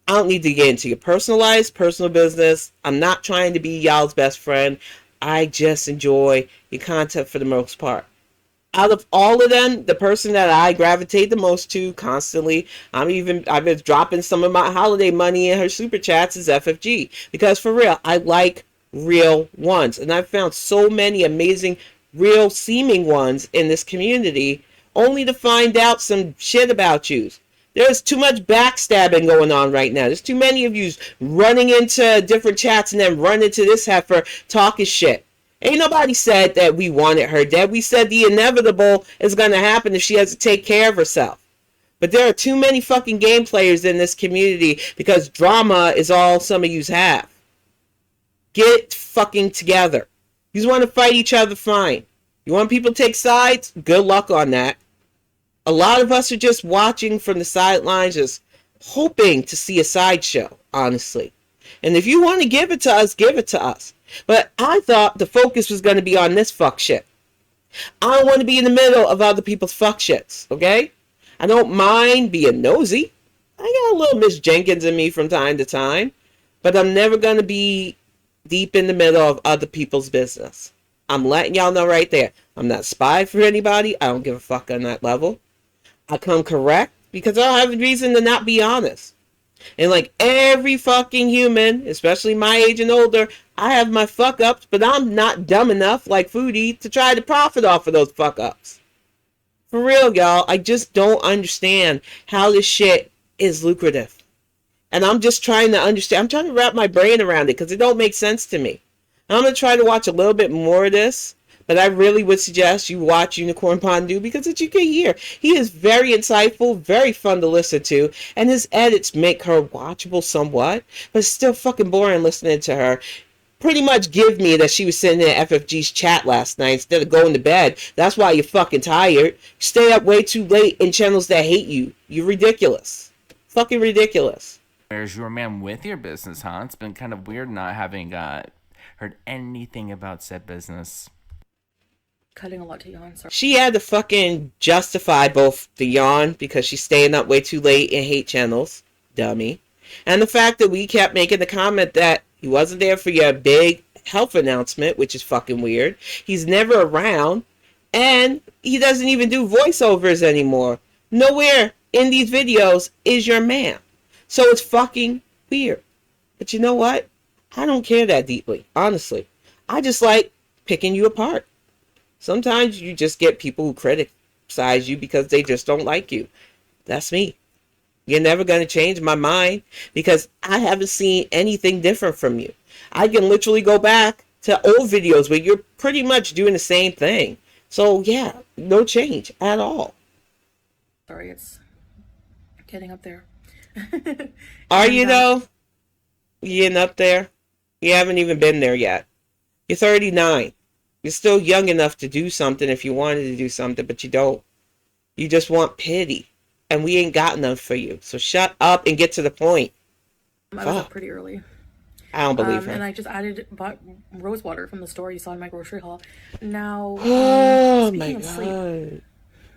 I don't need to get into your personal business. I'm not trying to be y'all's best friend. I just enjoy your content for the most part. Out of all of them, the person that I gravitate the most to constantly, I've been dropping some of my holiday money in her super chats is FFG. Because for real, I like real ones. And I've found so many amazing, real seeming ones in this community, only to find out some shit about you. There's too much backstabbing going on right now. There's too many of you running into different chats and then run into this heifer talking shit. Ain't nobody said that we wanted her dead. We said the inevitable is going to happen if she has to take care of herself. But there are too many fucking game players in this community because drama is all some of yous have. Get fucking together. You want to fight each other, fine. You want people to take sides? Good luck on that. A lot of us are just watching from the sidelines, just hoping to see a sideshow, honestly. And if you want to give it to us, give it to us. But I thought the focus was going to be on this fuck shit. I don't want to be in the middle of other people's fuck shits, okay? I don't mind being nosy. I got a little Miss Jenkins in me from time to time. But I'm never going to be deep in the middle of other people's business. I'm letting y'all know right there. I'm not spy for anybody. I don't give a fuck on that level. I come correct because I don't have a reason to not be honest. And like every fucking human, especially my age and older, I have my fuck ups, but I'm not dumb enough like Foodie to try to profit off of those fuck ups. For real, y'all, I just don't understand how this shit is lucrative. And I'm just trying to understand. I'm trying to wrap my brain around it because it don't make sense to me. And I'm going to try to watch a little bit more of this. But I really would suggest you watch Unicorn Pondue because as you can hear, he is very insightful, very fun to listen to, and his edits make her watchable somewhat, but it's still fucking boring listening to her pretty much give me that she was sitting in FFG's chat last night instead of going to bed. That's why you're fucking tired. Stay up way too late in channels that hate you. You're ridiculous. Fucking ridiculous. Where's your man with your business, huh? It's been kind of weird not having heard anything about said business. Cutting a lot to yawn, sorry. She had to fucking justify both the yawn because she's staying up way too late in hate channels, dummy, and the fact that we kept making the comment that he wasn't there for your big health announcement, which is fucking weird. He's never around, and he doesn't even do voiceovers anymore. Nowhere in these videos is your man. So it's fucking weird. But you know what? I don't care that deeply, honestly. I just like picking you apart. Sometimes you just get people who criticize you because they just don't like you. That's me. You're never going to change my mind because I haven't seen anything different from you. I can literally go back to old videos where you're pretty much doing the same thing. So yeah, no change at all. Sorry, it's getting up there. Are you though? You getting up there? You haven't even been there yet. You're 39. You're still young enough to do something if you wanted to do something, but you don't. You just want pity. and we ain't got none for you. So shut up and get to the point. I was up Fuck. pretty early. I don't believe And her. I just bought rose water from the store you saw in my grocery haul. Now, Oh my speaking of sleep, god.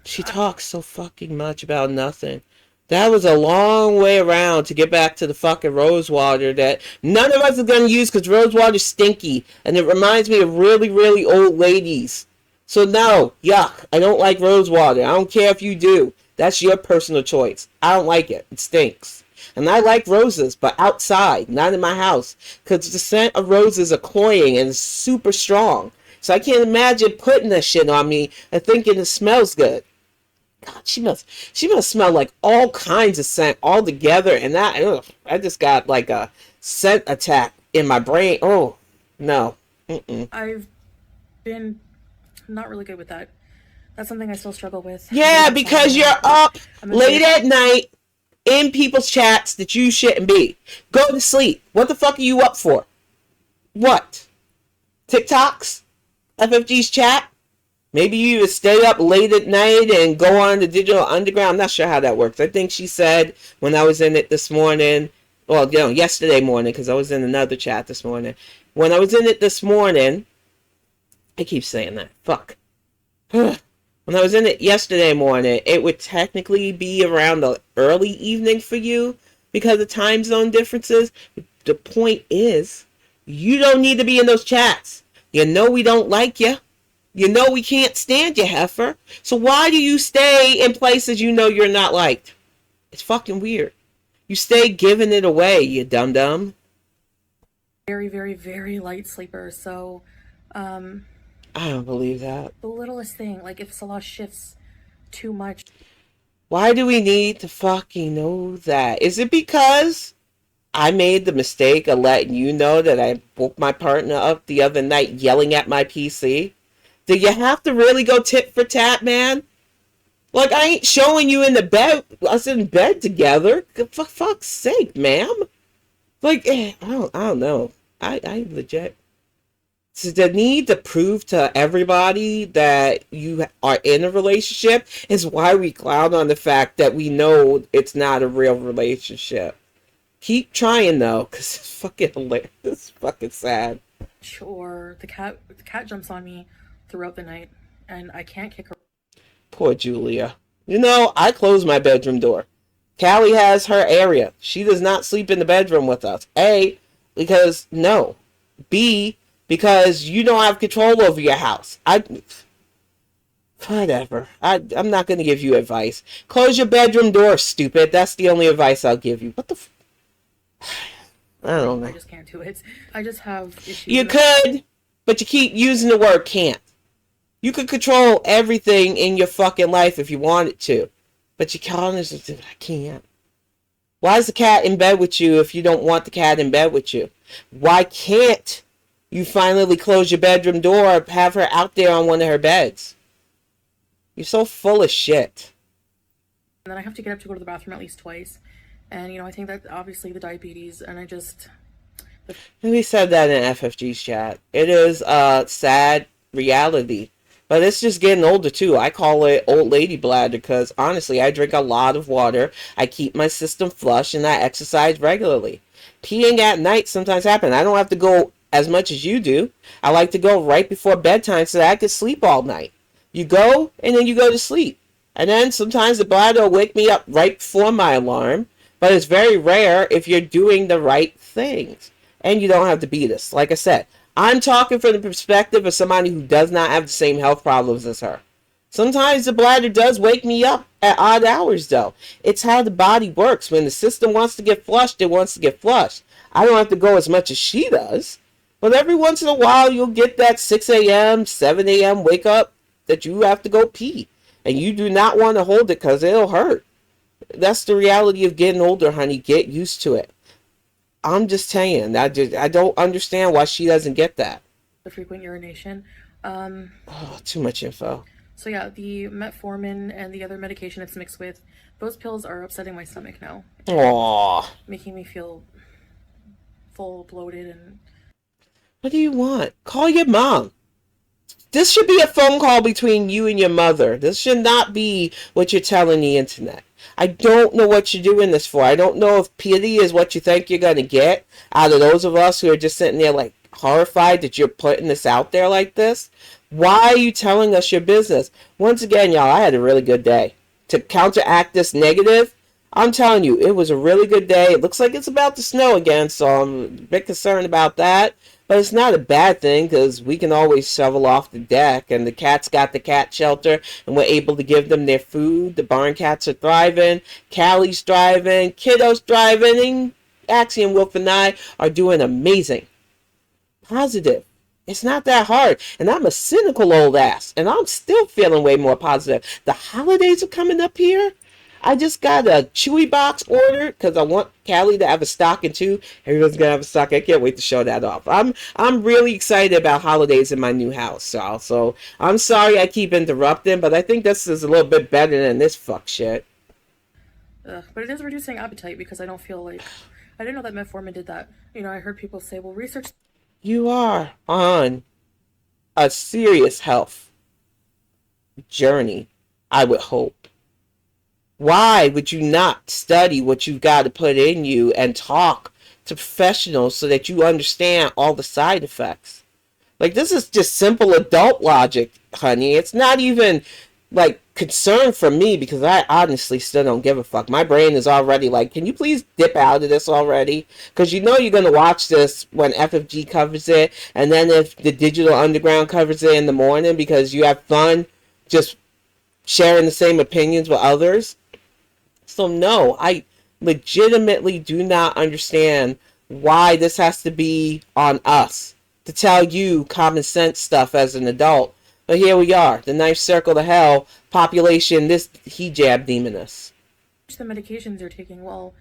She talks so fucking much about nothing. That was a long way around to get back to the fucking rose water that none of us are going to use because rose water's stinky and it reminds me of really, really old ladies. So no, yuck. I don't like rose water. I don't care if you do. That's your personal choice. I don't like it. It stinks. And I like roses, but outside, not in my house. Because the scent of roses are cloying and super strong. So I can't imagine putting this shit on me and thinking it smells good. God, she must smell like all kinds of scent all together, and I just got like a scent attack in my brain. Oh no. Mm-mm. I've been not really good with that. That's something I still struggle with. Yeah, because you're up late at night in people's chats that you shouldn't be. Go to sleep. What the fuck are you up for? What? TikToks? FFG's chat? Maybe you would stay up late at night and go on the digital underground. I'm not sure how that works. I think she said when I was in it this morning, well, yesterday morning, because I was in another chat this morning. When I was in it this morning, I keep saying that. Fuck. When I was in it yesterday morning, it would technically be around the early evening for you because of time zone differences. The point is, you don't need to be in those chats. You know we don't like you. You know we can't stand you, heifer. So why do you stay in places you know you're not liked? It's fucking weird. You stay giving it away, you dum-dum. Very, very, very light sleeper. So, I don't believe that. the littlest thing, like if Salah shifts too much. Why do we need to fucking know that? Is it because I made the mistake of letting you know that I woke my partner up the other night yelling at my PC? Do you have to really go tit for tat, man? Like, I ain't showing you in the bed, us in bed together. For fuck's sake, ma'am. Like, I don't know. I legit. So the need to prove to everybody that you are in a relationship is why we clown on the fact that we know it's not a real relationship. Keep trying though, because it's fucking hilarious. It's fucking sad. Or the cat jumps on me throughout the night, and I can't kick her. Poor Julia. You know, I close my bedroom door. Callie has her area. She does not sleep in the bedroom with us. A, because no. B, because you don't have control over your house. Whatever. I'm not going to give you advice. Close your bedroom door, stupid. That's the only advice I'll give you. What the I don't know. I just can't do it. I just have issues. You could, but you keep using the word can't. You could control everything in your fucking life if you wanted to. But you I can't. Why is the cat in bed with you if you don't want the cat in bed with you? Why can't you finally close your bedroom door, have her out there on one of her beds? You're so full of shit. And then I have to get up to go to the bathroom at least twice. And, I think that obviously the diabetes, and I just... And we said that in FFG's chat. It is a sad reality. But it's just getting older too. I call it old lady bladder because honestly, I drink a lot of water. I keep my system flush and I exercise regularly. Peeing at night sometimes happens. I don't have to go as much as you do. I like to go right before bedtime so that I can sleep all night. You go and then you go to sleep. And then sometimes the bladder will wake me up right before my alarm. But it's very rare if you're doing the right things. And you don't have to beat us. Like I said, I'm talking from the perspective of somebody who does not have the same health problems as her. Sometimes the bladder does wake me up at odd hours, though. It's how the body works. When the system wants to get flushed, it wants to get flushed. I don't have to go as much as she does. But every once in a while, you'll get that 6 a.m., 7 a.m. wake up that you have to go pee. And you do not want to hold it because it'll hurt. That's the reality of getting older, honey. Get used to it. I'm just saying, I don't understand why she doesn't get that. The frequent urination. Too much info. So yeah, the metformin and the other medication it's mixed with, those pills are upsetting my stomach now. Aww. Making me feel full, bloated, and... What do you want? Call your mom. This should be a phone call between you and your mother. This should not be what you're telling the internet. I don't know what you're doing this for. I don't know if pity is what you think you're going to get out of those of us who are just sitting there like horrified that you're putting this out there like this. Why are you telling us your business? Once again, y'all, I had a really good day. To counteract this negative, I'm telling you, it was a really good day. It looks like it's about to snow again, so I'm a bit concerned about that. But it's not a bad thing because we can always shovel off the deck. And the cats got the cat shelter and we're able to give them their food. The barn cats are thriving. Callie's thriving. Kiddo's thriving. And Axiom, Wolf, and I are doing amazing. Positive. It's not that hard. And I'm a cynical old ass. And I'm still feeling way more positive. The holidays are coming up here. I just got a Chewy box ordered because I want Callie to have a stocking too. Everyone's gonna have a stocking. I can't wait to show that off. I'm really excited about holidays in my new house, y'all. So I'm sorry I keep interrupting, but I think this is a little bit better than this fuck shit. But it is reducing appetite because I don't feel like I didn't know that metformin did that. You know, I heard people say, "Well, research." You are on a serious health journey, I would hope. Why would you not study what you've got to put in you and talk to professionals so that you understand all the side effects? Like, this is just simple adult logic, honey. It's not even, like, concern for me because I honestly still don't give a fuck. My brain is already like, can you please dip out of this already? Because you know you're going to watch this when FFG covers it, and then if the Digital Underground covers it in the morning because you have fun just sharing the same opinions with others. So no, I legitimately do not understand why this has to be on us to tell you common sense stuff as an adult. But here we are, the ninth circle to hell, population, this hijab demoness. The medications you're taking, well,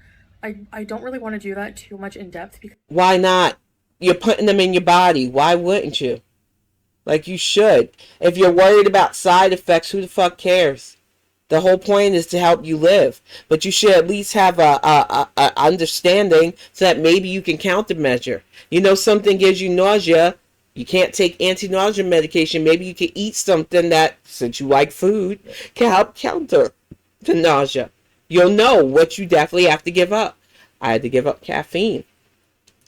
I don't really want to do that too much in depth because Why not? You're putting them in your body. Why wouldn't you? Like you should. If you're worried about side effects, who the fuck cares? The whole point is to help you live, but you should at least have a understanding so that maybe you can countermeasure. You know, something gives you nausea. You can't take anti-nausea medication. Maybe you can eat something that, since you like food, can help counter the nausea. You'll know what you definitely have to give up. I had to give up caffeine.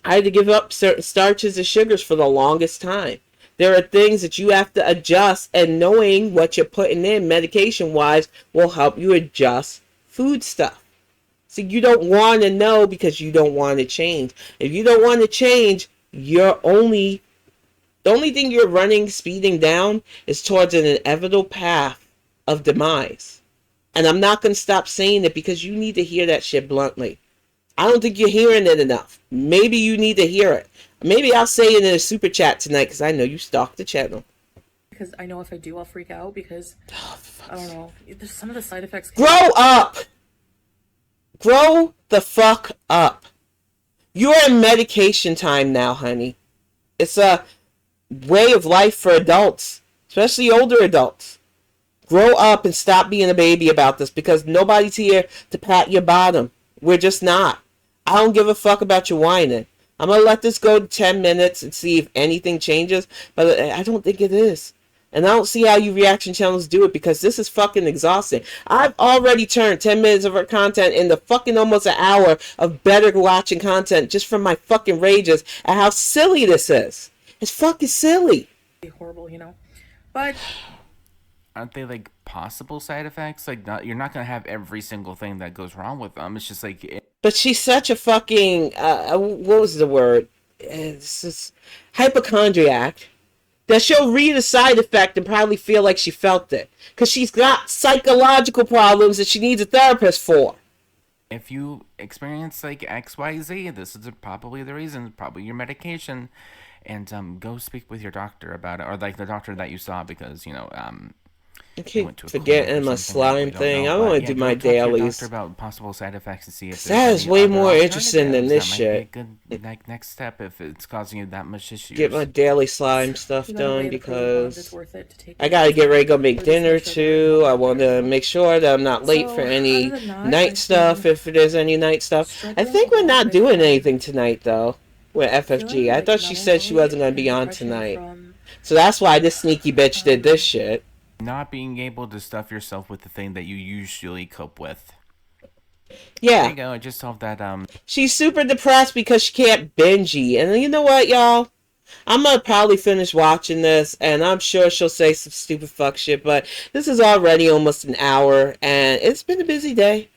I had to give up certain starches and sugars for the longest time. There are things that you have to adjust, and knowing what you're putting in medication-wise will help you adjust food stuff. So you don't want to know because you don't want to change. If you don't want to change, the only thing you're speeding down is towards an inevitable path of demise. And I'm not going to stop saying it because you need to hear that shit bluntly. I don't think you're hearing it enough. Maybe you need to hear it. Maybe I'll say it in a super chat tonight because I know you stalk the channel. because I know if I do, I'll freak out because I don't know. There's some of the side effects. Grow up! Grow the fuck up. You're in medication time now, honey. It's a way of life for adults, especially older adults. Grow up and stop being a baby about this because nobody's here to pat your bottom. We're just not. I don't give a fuck about your whining. I'm going to let this go to 10 minutes and see if anything changes, but I don't think it is. And I don't see how you reaction channels do it because this is fucking exhausting. I've already turned 10 minutes of our content into fucking almost an hour of better watching content just from my fucking rages at how silly this is. It's fucking silly. Horrible, you know. But aren't they like possible side effects? Like, not, you're not gonna have every single thing that goes wrong with them. It's just like. But she's such a fucking what was the word? It's just hypochondriac. That she'll read a side effect and probably feel like she felt it. Because she's got psychological problems that she needs a therapist for. If you experience like XYZ, this is probably the reason, probably your medication. And go speak with your doctor about it. Or like the doctor that you saw because, you know, I keep forgetting my slime thing. I want to do my dailies. Talk about possible side effects and see if that is way more interesting than this shit. That might be a good next step if it's causing you that much issues. Get my daily slime stuff done because I gotta get ready to go make dinner too. I want to make sure that I'm not late for any night stuff if there's any night stuff. I think we're not doing anything tonight though with FFG. I thought she said she wasn't gonna be on tonight. So that's why this sneaky bitch did this shit. Not being able to stuff yourself with the thing that you usually cope with. There Yeah, you go. I just solved that. she's super depressed because she can't binge eat. And you know what, y'all? I'm gonna probably finish watching this, and I'm sure she'll say some stupid fuck shit, but this is already almost an hour, and it's been a busy day.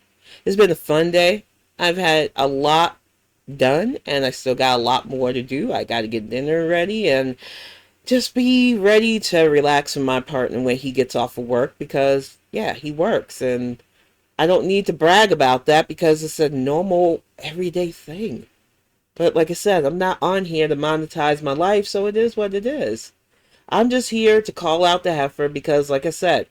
It's been a fun day. I've had a lot done, and I still got a lot more to do. I gotta get dinner ready, and just be ready to relax with my partner when he gets off of work, because, yeah, he works, and I don't need to brag about that because it's a normal, everyday thing. But like I said, I'm not on here to monetize my life, so it is what it is. I'm just here to call out the heifer because, like I said,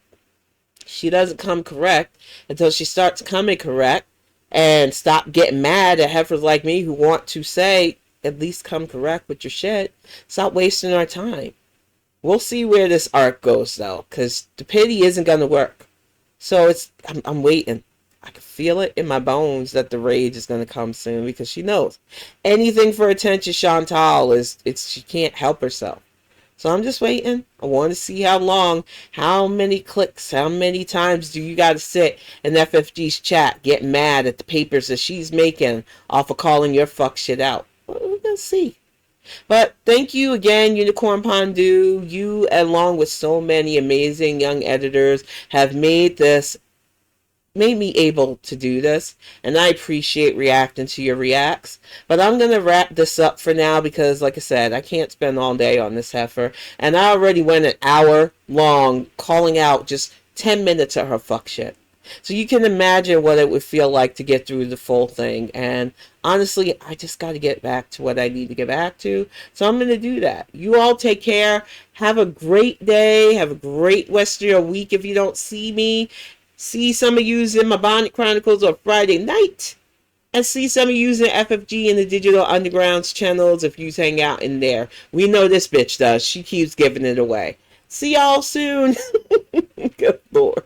she doesn't come correct until she starts coming correct, and stop getting mad at heifers like me who want to say, at least come correct with your shit. Stop wasting our time. We'll see where this arc goes, though, because the pity isn't going to work. So I'm waiting. I can feel it in my bones that the rage is going to come soon, because she knows anything for attention. Chantal she can't help herself. So I'm just waiting. I want to see how many clicks, how many times do you got to sit in FFG's chat, get mad at the papers that she's making off of calling your fuck shit out. Well, we're going to see. But thank you again, Unicorn Pondue. You, along with so many amazing young editors, have made me able to do this, and I appreciate reacting to your reacts. But I'm going to wrap this up for now because, like I said, I can't spend all day on this heifer, and I already went an hour long calling out just 10 minutes of her fuck shit. So you can imagine what it would feel like to get through the full thing, and honestly, I just got to get back to what I need to get back to, so I'm going to do that. You all take care. Have a great day. Have a great rest of your week if you don't see me. See some of you in my Bonnet Chronicles on Friday night. And see some of you in FFG and the Digital Underground's channels if you hang out in there. We know this bitch does. She keeps giving it away. See y'all soon. Good Lord.